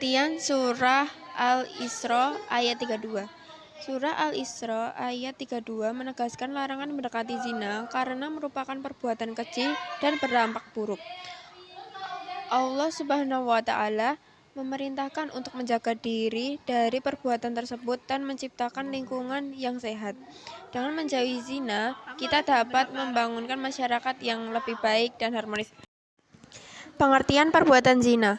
Pengertian Surah Al-Isra ayat 32. Surah Al-Isra ayat 32 menegaskan larangan mendekati zina karena merupakan perbuatan keji dan berdampak buruk. Allah Subhanahu wa Ta'ala memerintahkan untuk menjaga diri dari perbuatan tersebut dan menciptakan lingkungan yang sehat. Dengan menjauhi zina, kita dapat membangunkan masyarakat yang lebih baik dan harmonis. Pengertian perbuatan zina.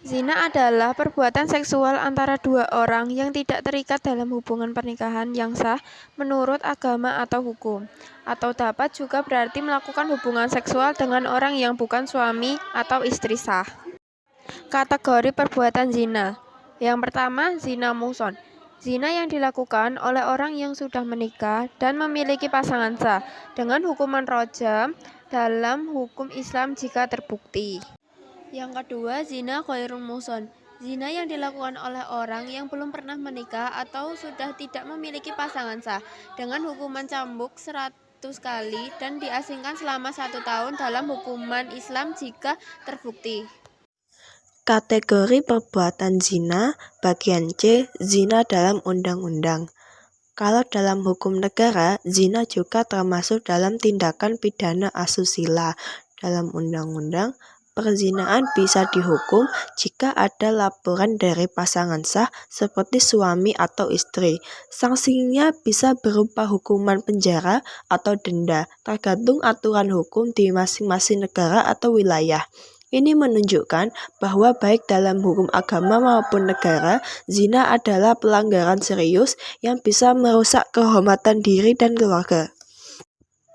Zina adalah perbuatan seksual antara dua orang yang tidak terikat dalam hubungan pernikahan yang sah menurut agama atau hukum, atau dapat juga berarti melakukan hubungan seksual dengan orang yang bukan suami atau istri sah. Kategori perbuatan zina. Yang pertama, zina muhson. Zina yang dilakukan oleh orang yang sudah menikah dan memiliki pasangan sah dengan hukuman rajam dalam hukum Islam jika terbukti. Yang kedua, zina ghairul muhson. Zina yang dilakukan oleh orang yang belum pernah menikah atau sudah tidak memiliki pasangan sah dengan hukuman cambuk 100 kali dan diasingkan selama 1 tahun dalam hukuman Islam jika terbukti. Kategori perbuatan zina, bagian C, zina dalam undang-undang. Kalau dalam hukum negara, zina juga termasuk dalam tindakan pidana asusila. Dalam undang-undang, perzinaan bisa dihukum jika ada laporan dari pasangan sah seperti suami atau istri. Sanksinya bisa berupa hukuman penjara atau denda, tergantung aturan hukum di masing-masing negara atau wilayah. Ini menunjukkan bahwa baik dalam hukum agama maupun negara, zina adalah pelanggaran serius yang bisa merusak kehormatan diri dan keluarga.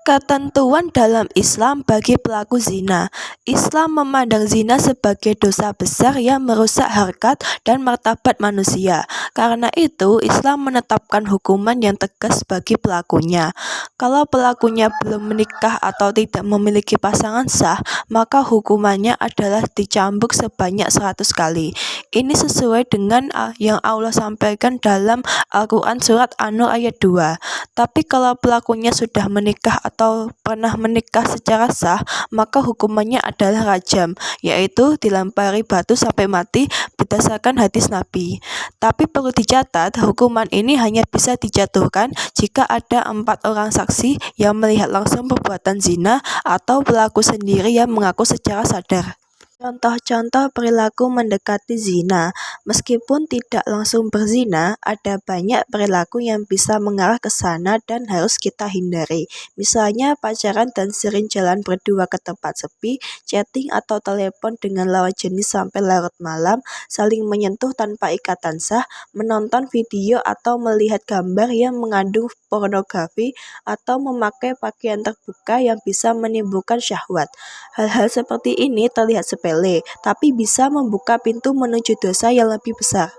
Ketentuan dalam Islam bagi pelaku zina. Islam memandang zina sebagai dosa besar yang merusak harkat dan martabat manusia. Karena itu, Islam menetapkan hukuman yang tegas bagi pelakunya. Kalau pelakunya belum menikah atau tidak memiliki pasangan sah, maka hukumannya adalah dicambuk sebanyak 100 kali. Ini sesuai dengan yang Allah sampaikan dalam Al-Quran Surat An-Nur ayat 2. Tapi kalau pelakunya sudah menikah atau pernah menikah secara sah, maka hukumannya adalah rajam, yaitu dilempari batu sampai mati berdasarkan hadis Nabi. Tapi perlu dicatat, hukuman ini hanya bisa dijatuhkan jika ada 4 orang saksi yang melihat langsung perbuatan zina atau pelaku sendiri yang mengaku secara sadar. Contoh-contoh perilaku mendekati zina. Meskipun tidak langsung berzina, ada banyak perilaku yang bisa mengarah ke sana dan harus kita hindari. Misalnya pacaran dan sering jalan berdua ke tempat sepi, chatting atau telepon dengan lawan jenis sampai larut malam, saling menyentuh tanpa ikatan sah, menonton video atau melihat gambar yang mengandung pornografi, atau memakai pakaian terbuka yang bisa menimbulkan syahwat. Hal-hal seperti ini terlihat sepele, tapi bisa membuka pintu menuju dosa yang lebih besar.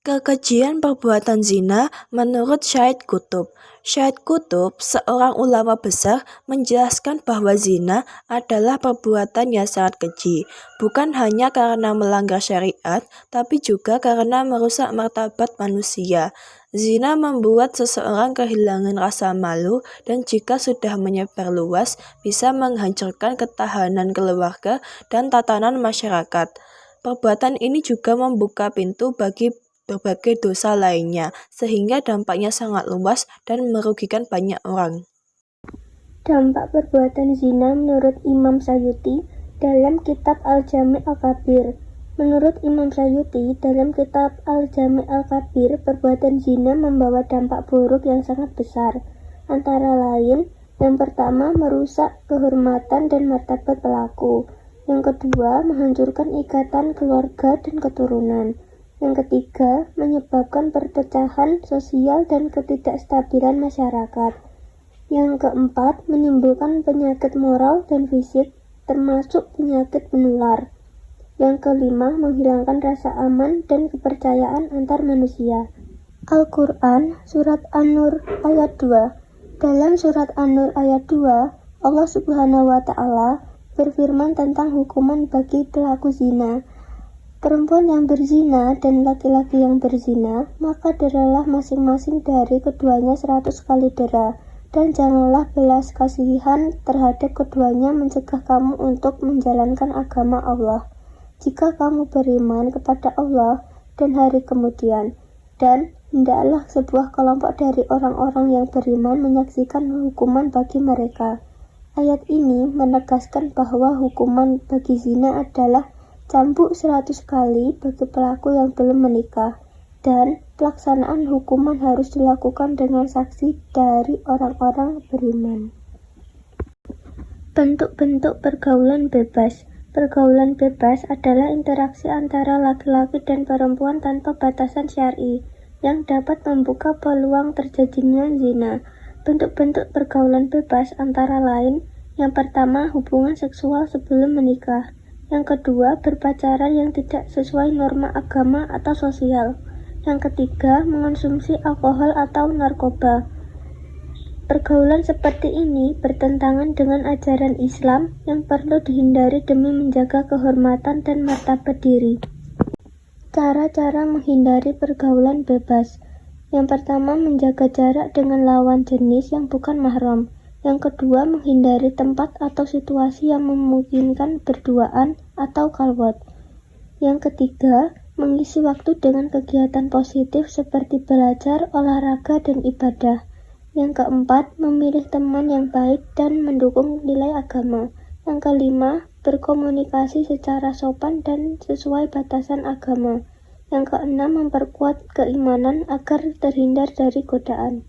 Kekejian perbuatan zina menurut Syed Qutb. Syed Qutb, seorang ulama besar, menjelaskan bahwa zina adalah perbuatan yang sangat keji, bukan hanya karena melanggar syariat, tapi juga karena merusak martabat manusia. Zina membuat seseorang kehilangan rasa malu dan jika sudah menyebar luas, bisa menghancurkan ketahanan keluarga dan tatanan masyarakat. Perbuatan ini juga membuka pintu bagi berbagai dosa lainnya, sehingga dampaknya sangat luas dan merugikan banyak orang. Dampak perbuatan zina menurut Imam Sayyuti dalam kitab Al-Jami' Al-Kabir. Menurut Imam Sayyuti dalam kitab Al-Jami' Al-Kabir, perbuatan zina membawa dampak buruk yang sangat besar. Antara lain, yang pertama merusak kehormatan dan martabat pelaku. Yang kedua, menghancurkan ikatan keluarga dan keturunan. Yang ketiga, menyebabkan perpecahan sosial dan ketidakstabilan masyarakat. Yang keempat, menimbulkan penyakit moral dan fisik, termasuk penyakit menular. Yang kelima, menghilangkan rasa aman dan kepercayaan antar manusia. Al-Quran, Surat An-Nur ayat 2. Dalam Surat An-Nur ayat 2, Allah Subhanahu wa Ta'ala berfirman tentang hukuman bagi pelaku zina. Perempuan yang berzina dan laki-laki yang berzina, maka deralah masing-masing dari keduanya 100 kali dera, dan janganlah belas kasihan terhadap keduanya mencegah kamu untuk menjalankan agama Allah. jika kamu beriman kepada Allah dan hari kemudian, dan hendaklah sebuah kelompok dari orang-orang yang beriman menyaksikan hukuman bagi mereka. Ayat ini menegaskan bahwa hukuman bagi zina adalah cambuk 100 kali bagi pelaku yang belum menikah, dan pelaksanaan hukuman harus dilakukan dengan saksi dari orang-orang beriman. Bentuk-bentuk pergaulan bebas. Pergaulan bebas adalah interaksi antara laki-laki dan perempuan tanpa batasan syar'i, yang dapat membuka peluang terjadinya zina. Bentuk-bentuk pergaulan bebas antara lain, yang pertama, hubungan seksual sebelum menikah. Yang kedua, berpacaran yang tidak sesuai norma agama atau sosial. Yang ketiga, mengonsumsi alkohol atau narkoba. Pergaulan seperti ini bertentangan dengan ajaran Islam yang perlu dihindari demi menjaga kehormatan dan martabat diri. Cara-cara menghindari pergaulan bebas. Yang pertama, menjaga jarak dengan lawan jenis yang bukan mahram. Yang kedua, menghindari tempat atau situasi yang memungkinkan berduaan atau khalwat. Yang ketiga, mengisi waktu dengan kegiatan positif seperti belajar, olahraga, dan ibadah. Yang keempat, memilih teman yang baik dan mendukung nilai agama. Yang kelima, berkomunikasi secara sopan dan sesuai batasan agama. Yang keenam, memperkuat keimanan agar terhindar dari godaan.